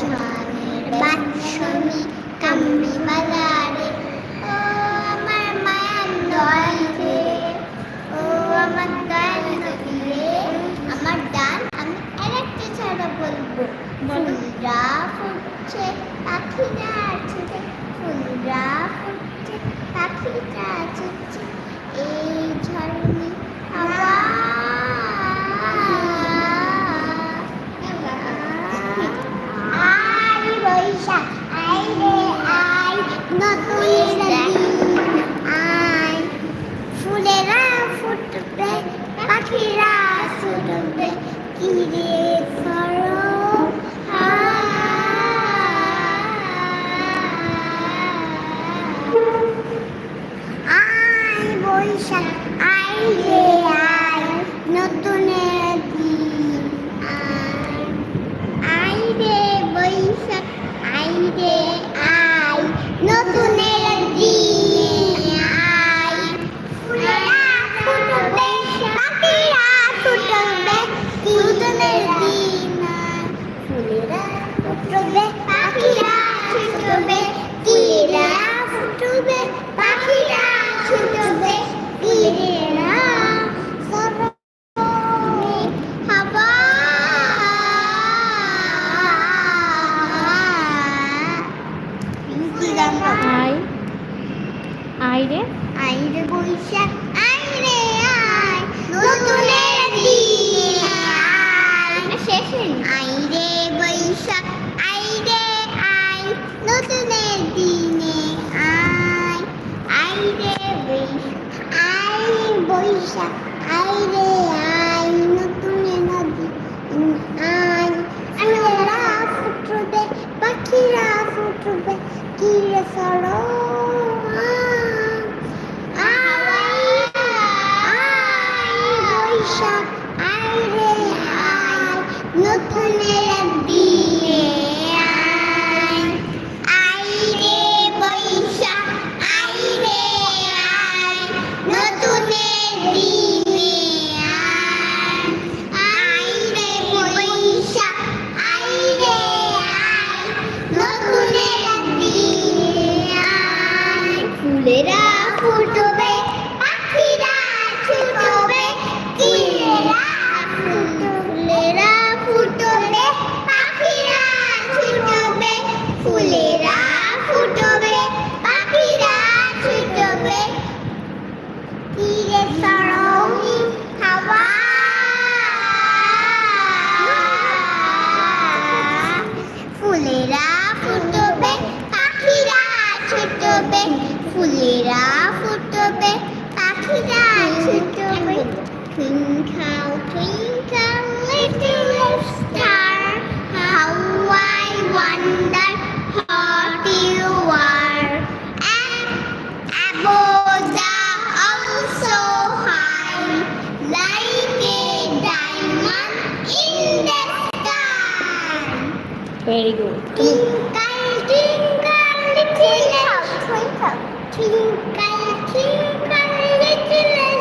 জোয়ানের বাৎসমি কামড়ি বাজারে, ও আমার মায়ার দয়ালে, ও আমার দয়াল নবী রে। আমার গান আমি আরেকটা ছাড়া বলবো। ফুলরা ফুটছে পাখিরা ছুটে, ফুলরা ফুটছে পাখিরা ছুটছে, এই ঝর্ণি হাওয়া। আয় বৈশাখ আয় রে আয়, নতুন দিন আয়, ফুলেরা ফুটবে পাখিরা ছুটবে, কি রে করো আয় বৈশাখ আয় রে আয়, নতুনের দিন আয়, আয় রে বৈশাখ আয় রে আয়, নতুনের দিন আয়, ফুলেরা ফুটবে পাখিরা ছুটবে, নতুনের দিন আয়, ফুলেরা ফুটবে পাখিরা ছুটবে, কিরা ফুটবে পাখিরা ছুটবে, কিরা সরণি হাওয়া। কি গান গাবো? আয় রে আয় রে বৈশাখ আয় রে আয়, নতুনের দিন আয়, শেষ আয় রে বৈশাখ আয় রে আয়, নতুনের দিনে আয়, আয় রে বৈশাখ আয় বৈশাখ আয় রে আয়, নতুনের দিন আয়, ফুলেরা ফুটবে পাখিরা ফুটবে, কি রে সরো বৈশাখ আয় রে আয়, নতুনের দিনে আয়, আয় রে বৈশাখ আয় রে আয়, নতুনের দিনে আয়, আয় রে বৈশাখ আয় রে আয়, নতুনের দিনে আয়, ফুলেরা ফুটবে পাখিরা ছুটবে, ফুলেরা ফুটবে পাখিরা ছুটবে, ফুলেরা ফুটবে পাখিরা ছুটবে, কি রে সরণি হাওয়া। ফুলেরা ফুটবে পাখিরা ছুটবে, ফুলেরা ফুটবে পাখিরা ছুটবে, twinkle twinkle little star, how I wonder what you are, and above the also high, like a diamond in the sky. Very good. Twinkle twinkle little twinkle, twinkle twinkle little